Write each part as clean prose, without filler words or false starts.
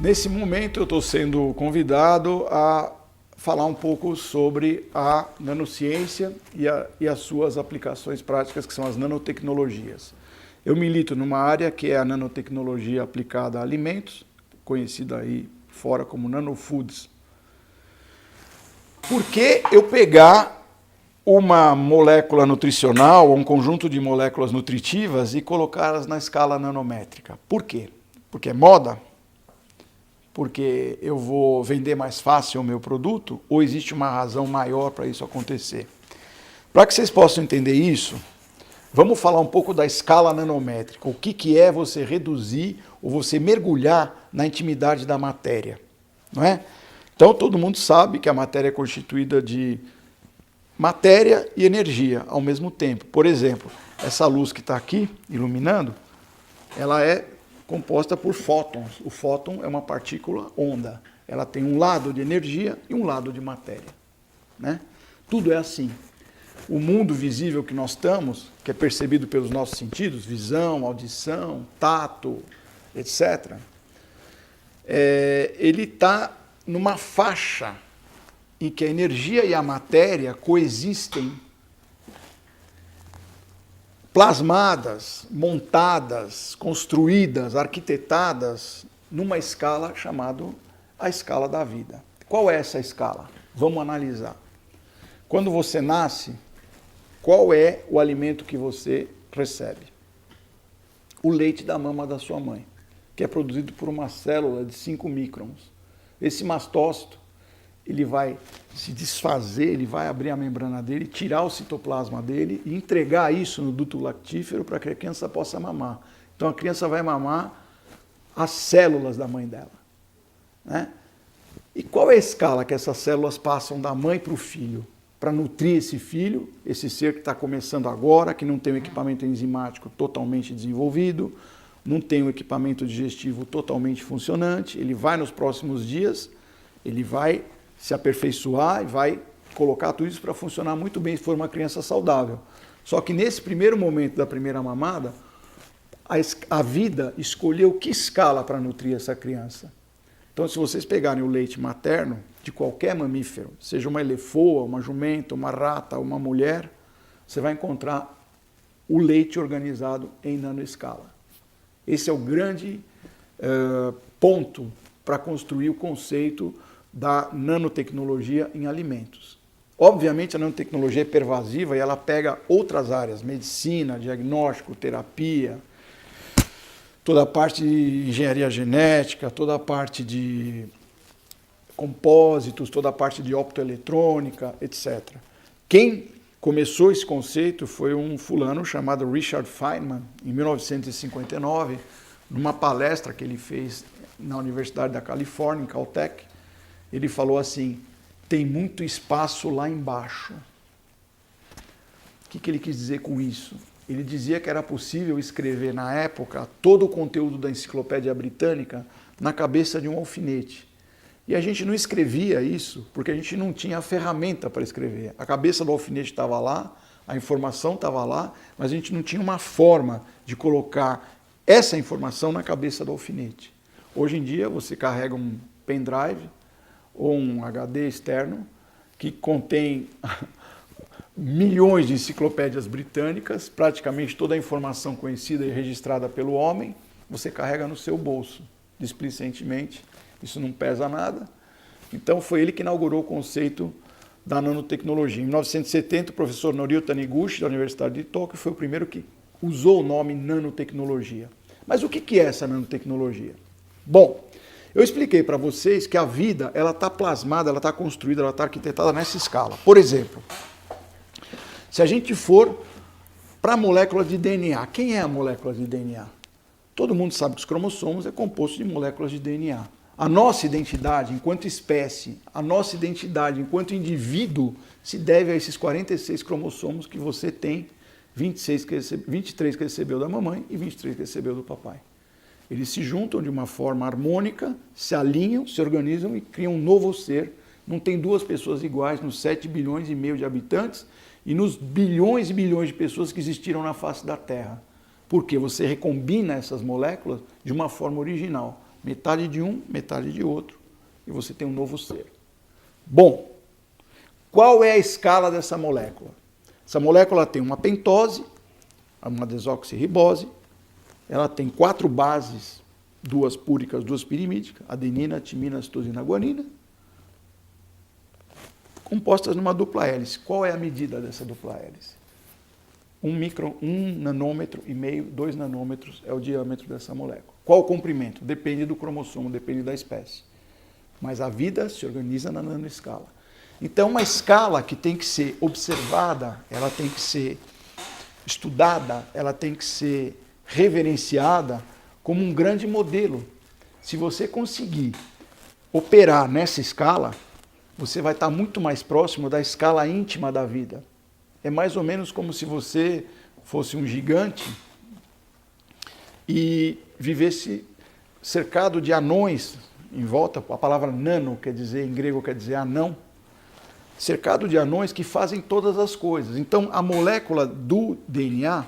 Nesse momento eu estou sendo convidado a falar um pouco sobre a nanociência e as suas aplicações práticas, que são as nanotecnologias. Eu milito numa área que é a nanotecnologia aplicada a alimentos, conhecida aí fora como nanofoods. Por que eu pegar uma molécula nutricional, ou um conjunto de moléculas nutritivas e colocá-las na escala nanométrica? Por quê? Porque é moda? Porque eu vou vender mais fácil o meu produto? Ou existe uma razão maior para isso acontecer? Para que vocês possam entender isso, vamos falar um pouco da escala nanométrica. O que é você reduzir ou você mergulhar na intimidade da matéria, não é? Então todo mundo sabe que a matéria é constituída de matéria e energia ao mesmo tempo. Por exemplo, essa luz que está aqui iluminando, ela é composta por fótons. O fóton é uma partícula onda. Ela tem um lado de energia e um lado de matéria, né? Tudo é assim. O mundo visível que nós estamos, que é percebido pelos nossos sentidos, visão, audição, tato, etc., ele está numa faixa em que a energia e a matéria coexistem, plasmadas, montadas, construídas, arquitetadas, numa escala chamada a escala da vida. Qual é essa escala? Vamos analisar. Quando você nasce, qual é o alimento que você recebe? O leite da mama da sua mãe, que é produzido por uma célula de 5 microns. Esse mastócito, ele vai se desfazer, ele vai abrir a membrana dele, tirar o citoplasma dele e entregar isso no duto lactífero para que a criança possa mamar. Então a criança vai mamar as células da mãe dela, né? E qual é a escala que essas células passam da mãe para o filho? Para nutrir esse filho, esse ser que está começando agora, que não tem um equipamento enzimático totalmente desenvolvido, não tem um equipamento digestivo totalmente funcionante, ele vai nos próximos dias, ele vai se aperfeiçoar e vai colocar tudo isso para funcionar muito bem se for uma criança saudável. Só que nesse primeiro momento da primeira mamada, a vida escolheu que escala para nutrir essa criança. Então, se vocês pegarem o leite materno de qualquer mamífero, seja uma elefoa, uma jumenta, uma rata, uma mulher, você vai encontrar o leite organizado em nanoescala. Esse é o grande ponto para construir o conceito da nanotecnologia em alimentos. Obviamente a nanotecnologia é pervasiva e ela pega outras áreas, medicina, diagnóstico, terapia, toda a parte de engenharia genética, toda a parte de compósitos, toda a parte de optoeletrônica, etc. Quem começou esse conceito foi um fulano chamado Richard Feynman, em 1959, numa palestra que ele fez na Universidade da Califórnia, em Caltech. Ele falou assim: tem muito espaço lá embaixo. O que ele quis dizer com isso? Ele dizia que era possível escrever, na época, todo o conteúdo da Enciclopédia Britânica na cabeça de um alfinete. E a gente não escrevia isso porque a gente não tinha a ferramenta para escrever. A cabeça do alfinete estava lá, a informação estava lá, mas a gente não tinha uma forma de colocar essa informação na cabeça do alfinete. Hoje em dia, você carrega um pendrive ou um HD externo que contém milhões de enciclopédias britânicas, praticamente toda a informação conhecida e registrada pelo homem, você carrega no seu bolso, displicentemente. Isso não pesa nada. Então foi ele que inaugurou o conceito da nanotecnologia. Em 1970, o professor Norio Taniguchi, da Universidade de Tóquio, foi o primeiro que usou o nome nanotecnologia. Mas o que é essa nanotecnologia? Bom, eu expliquei para vocês que a vida ela está plasmada, ela está construída, ela está arquitetada nessa escala. Por exemplo, se a gente for para a molécula de DNA, quem é a molécula de DNA? Todo mundo sabe que os cromossomos é composto de moléculas de DNA. A nossa identidade enquanto espécie, a nossa identidade enquanto indivíduo se deve a esses 46 cromossomos que você tem, 23 que recebeu da mamãe e 23 que recebeu do papai. Eles se juntam de uma forma harmônica, se alinham, se organizam e criam um novo ser. Não tem duas pessoas iguais nos 7 bilhões e meio de habitantes e nos bilhões e bilhões de pessoas que existiram na face da Terra. Porque você recombina essas moléculas de uma forma original. Metade de um, metade de outro, e você tem um novo ser. Bom, qual é a escala dessa molécula? Essa molécula tem uma pentose, uma desoxirribose, ela tem 4 bases, 2 púricas, 2 pirimídicas, adenina, timina, citosina, guanina, compostas numa dupla hélice. Qual é a medida dessa dupla hélice? 1 nanômetro e meio, 2 nanômetros é o diâmetro dessa molécula. Qual o comprimento? Depende do cromossomo, depende da espécie. Mas a vida se organiza na nanoescala. Então, uma escala que tem que ser observada, ela tem que ser estudada, ela tem que ser reverenciada como um grande modelo. Se você conseguir operar nessa escala, você vai estar muito mais próximo da escala íntima da vida. É mais ou menos como se você fosse um gigante e vivesse cercado de anões em volta. A palavra nano quer dizer, em grego quer dizer anão. Cercado de anões que fazem todas as coisas. Então, a molécula do DNA,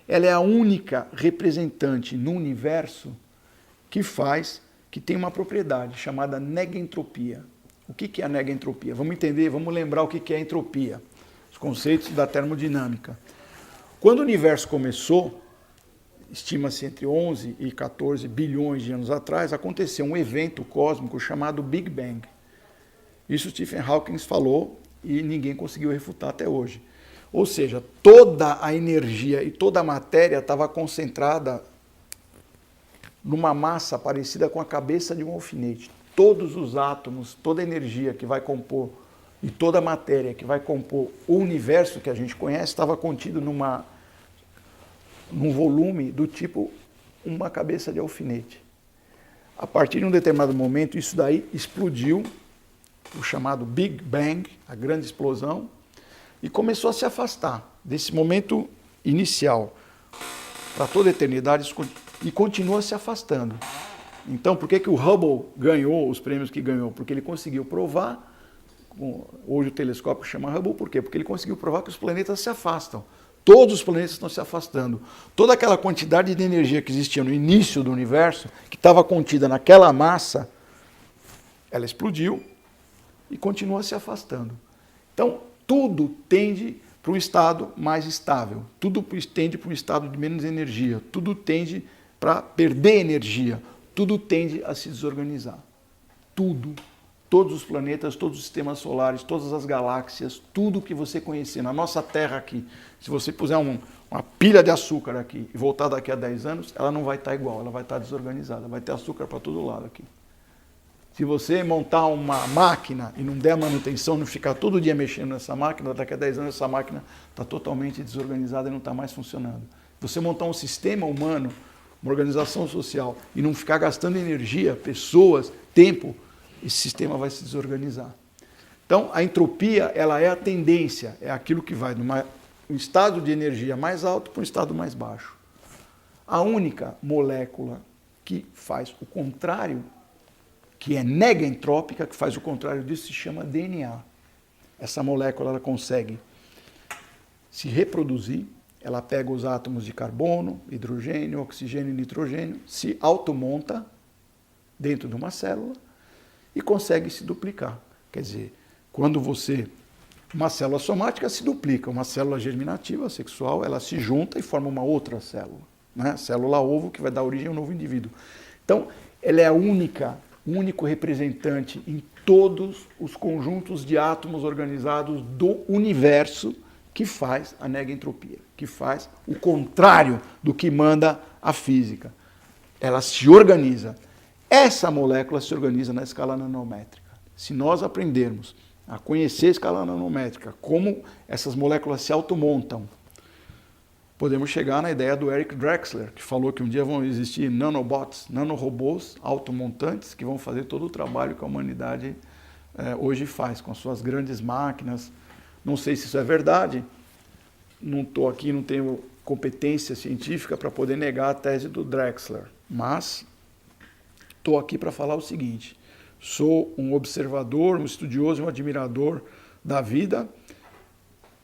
ela é a única representante no universo que tem uma propriedade chamada negentropia. O que é a negentropia? Vamos entender, vamos lembrar o que é entropia. Os conceitos da termodinâmica. Quando o universo começou, estima-se entre 11 e 14 bilhões de anos atrás, aconteceu um evento cósmico chamado Big Bang. Isso Stephen Hawking falou e ninguém conseguiu refutar até hoje. Ou seja, toda a energia e toda a matéria estava concentrada numa massa parecida com a cabeça de um alfinete. Todos os átomos, toda a energia que vai compor e toda a matéria que vai compor o universo que a gente conhece estava contido num volume do tipo uma cabeça de alfinete. A partir de um determinado momento, isso daí explodiu, o chamado Big Bang, a grande explosão, e começou a se afastar desse momento inicial para toda a eternidade e continua se afastando. Então, por que o Hubble ganhou os prêmios que ganhou? Porque ele conseguiu provar, hoje o telescópio chama Hubble, por quê? Porque ele conseguiu provar que os planetas se afastam. Todos os planetas estão se afastando. Toda aquela quantidade de energia que existia no início do universo, que estava contida naquela massa, ela explodiu e continua se afastando. Então, tudo tende para um estado mais estável, tudo tende para um estado de menos energia, tudo tende para perder energia, tudo tende a se desorganizar. Tudo. Todos os planetas, todos os sistemas solares, todas as galáxias, tudo que você conhecer na nossa Terra aqui, se você puser uma pilha de açúcar aqui e voltar daqui a 10 anos, ela não vai estar igual, ela vai estar desorganizada, vai ter açúcar para todo lado aqui. Se você montar uma máquina e não der manutenção, não ficar todo dia mexendo nessa máquina, daqui a 10 anos essa máquina está totalmente desorganizada e não está mais funcionando. Você montar um sistema humano, uma organização social, e não ficar gastando energia, pessoas, tempo, esse sistema vai se desorganizar. Então, a entropia, ela é a tendência, é aquilo que vai de um estado de energia mais alto para um estado mais baixo. A única molécula que faz o contrário, que é negentrópica, que faz o contrário disso, se chama DNA. Essa molécula ela consegue se reproduzir, ela pega os átomos de carbono, hidrogênio, oxigênio e nitrogênio, se automonta dentro de uma célula e consegue se duplicar. Quer dizer, quando uma célula somática se duplica, uma célula germinativa, sexual, ela se junta e forma uma outra célula, né? Célula ovo, que vai dar origem a um novo indivíduo. Então, ela é a único representante em todos os conjuntos de átomos organizados do universo que faz a negentropia, que faz o contrário do que manda a física. Ela se organiza. Essa molécula se organiza na escala nanométrica. Se nós aprendermos a conhecer a escala nanométrica, como essas moléculas se automontam, podemos chegar na ideia do Eric Drexler, que falou que um dia vão existir nanobots, nanorobôs automontantes, que vão fazer todo o trabalho que a humanidade hoje faz, com as suas grandes máquinas. Não sei se isso é verdade, não estou aqui, não tenho competência científica para poder negar a tese do Drexler, mas estou aqui para falar o seguinte: sou um observador, um estudioso e um admirador da vida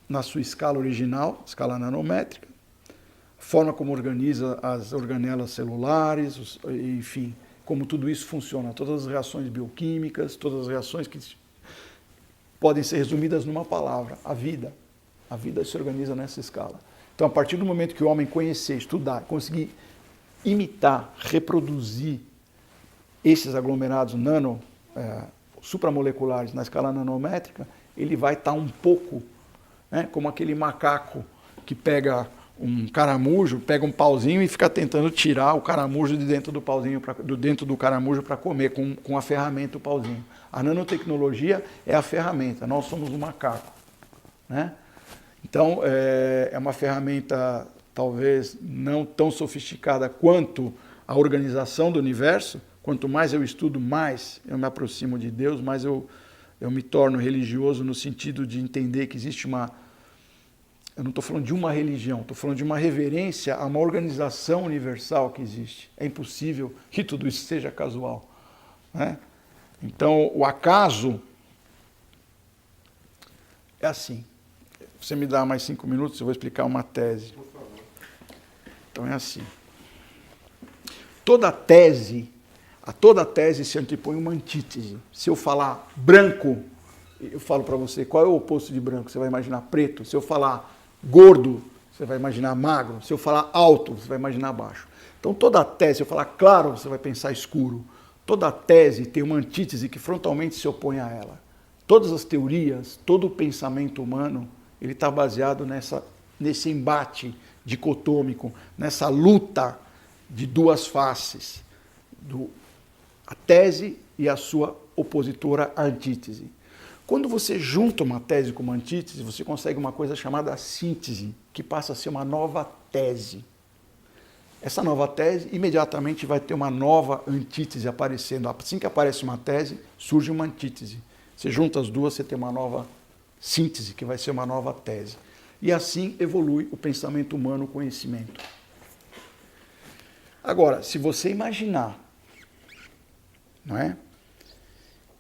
na sua escala original, escala nanométrica, forma como organiza as organelas celulares, enfim, como tudo isso funciona, todas as reações bioquímicas, todas as reações que podem ser resumidas numa palavra, a vida. A vida se organiza nessa escala. Então, a partir do momento que o homem conhecer, estudar, conseguir imitar, reproduzir esses aglomerados supramoleculares na escala nanométrica, ele vai estar um pouco, né, como aquele macaco que pega um caramujo, pega um pauzinho e fica tentando tirar o caramujo de dentro do pauzinho, dentro do caramujo para comer com a ferramenta, o pauzinho. A nanotecnologia é a ferramenta, nós somos um macaco, né? Então, é uma ferramenta talvez não tão sofisticada quanto a organização do universo. Quanto mais eu estudo, mais eu me aproximo de Deus, mais eu me torno religioso no sentido de entender que existe uma... Eu não estou falando de uma religião, estou falando de uma reverência a uma organização universal que existe. É impossível que tudo isso seja casual, né? Então, o acaso é assim. Você me dá mais 5 minutos, eu vou explicar uma tese. Então é assim. A toda tese se antepõe uma antítese. Se eu falar branco, eu falo para você qual é o oposto de branco, você vai imaginar preto. Se eu falar gordo, você vai imaginar magro. Se eu falar alto, você vai imaginar baixo. Então toda tese, se eu falar claro, você vai pensar escuro. Toda tese tem uma antítese que frontalmente se opõe a ela. Todas as teorias, todo o pensamento humano, ele está baseado nesse embate dicotômico, nessa luta de duas faces, a tese e a sua opositora, a antítese. Quando você junta uma tese com uma antítese, você consegue uma coisa chamada síntese, que passa a ser uma nova tese. Essa nova tese, imediatamente vai ter uma nova antítese aparecendo. Assim que aparece uma tese, surge uma antítese. Você junta as duas, você tem uma nova síntese, que vai ser uma nova tese. E assim evolui o pensamento humano, o conhecimento. Agora, se você imaginar, não é,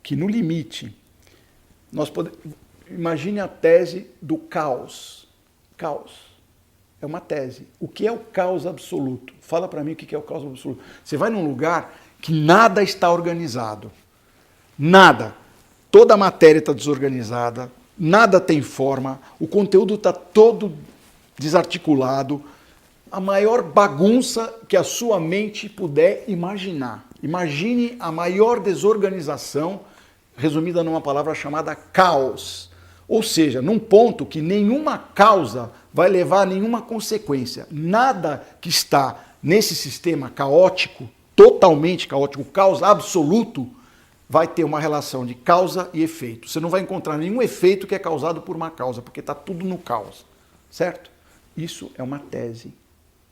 que no limite, imagine a tese do caos. Caos é uma tese. O que é o caos absoluto? Fala para mim o que é o caos absoluto. Você vai num lugar que nada está organizado. Nada. Toda a matéria está desorganizada, nada tem forma, o conteúdo está todo desarticulado, a maior bagunça que a sua mente puder imaginar. Imagine a maior desorganização, resumida numa palavra chamada caos. Ou seja, num ponto que nenhuma causa vai levar a nenhuma consequência. Nada que está nesse sistema caótico, totalmente caótico, caos absoluto, vai ter uma relação de causa e efeito. Você não vai encontrar nenhum efeito que é causado por uma causa, porque está tudo no caos, certo? Isso é uma tese,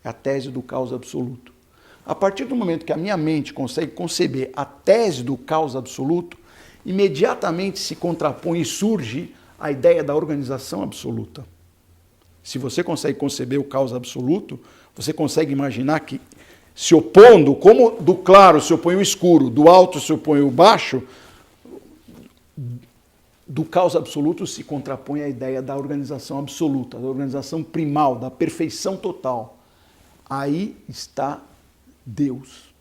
é a tese do caos absoluto. A partir do momento que a minha mente consegue conceber a tese do caos absoluto, imediatamente se contrapõe e surge a ideia da organização absoluta. Se você consegue conceber o caos absoluto, você consegue imaginar que se opondo, como do claro se opõe o escuro, do alto se opõe o baixo, do caos absoluto se contrapõe a ideia da organização absoluta, da organização primal, da perfeição total. Aí está Deus.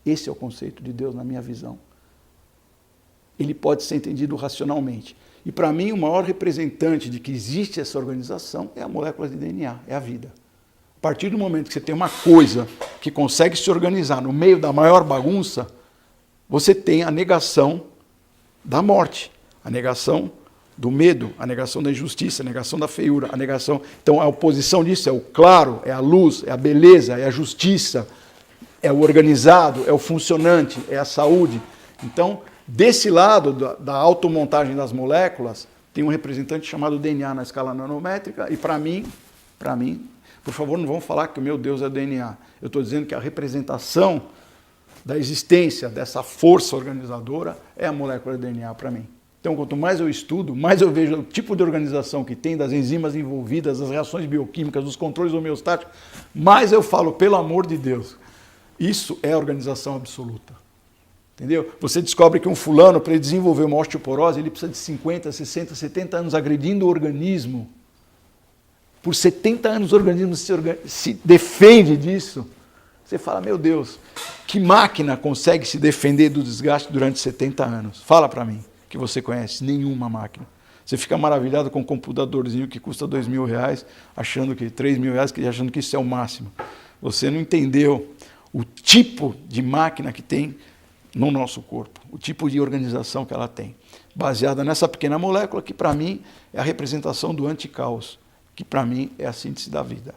Esse é o conceito de Deus na minha visão. Ele pode ser entendido racionalmente. E para mim o maior representante de que existe essa organização é a molécula de DNA, é a vida. A partir do momento que você tem uma coisa que consegue se organizar no meio da maior bagunça, você tem a negação da morte, a negação do medo, a negação da injustiça, a negação da feiura, a negação... Então a oposição disso é o claro, é a luz, é a beleza, é a justiça, é o organizado, é o funcionante, é a saúde. Então, desse lado da automontagem das moléculas, tem um representante chamado DNA na escala nanométrica, e para mim, por favor, não vamos falar que o meu Deus é o DNA. Eu estou dizendo que a representação da existência dessa força organizadora é a molécula de DNA para mim. Então, quanto mais eu estudo, mais eu vejo o tipo de organização que tem, das enzimas envolvidas, das reações bioquímicas, dos controles homeostáticos, mais eu falo, pelo amor de Deus, isso é a organização absoluta. Entendeu? Você descobre que um fulano, para ele desenvolver uma osteoporose, ele precisa de 50, 60, 70 anos agredindo o organismo. Por 70 anos o organismo se defende disso. Você fala, meu Deus, Que máquina consegue se defender do desgaste durante 70 anos? Fala para mim, que você conhece. Nenhuma máquina. Você fica maravilhado com um computadorzinho que custa R$2.000, achando que R$3.000, achando que isso é o máximo. Você não entendeu o tipo de máquina que tem no nosso corpo, o tipo de organização que ela tem, baseada nessa pequena molécula que, para mim, é a representação do anticaos, que, para mim, é a síntese da vida.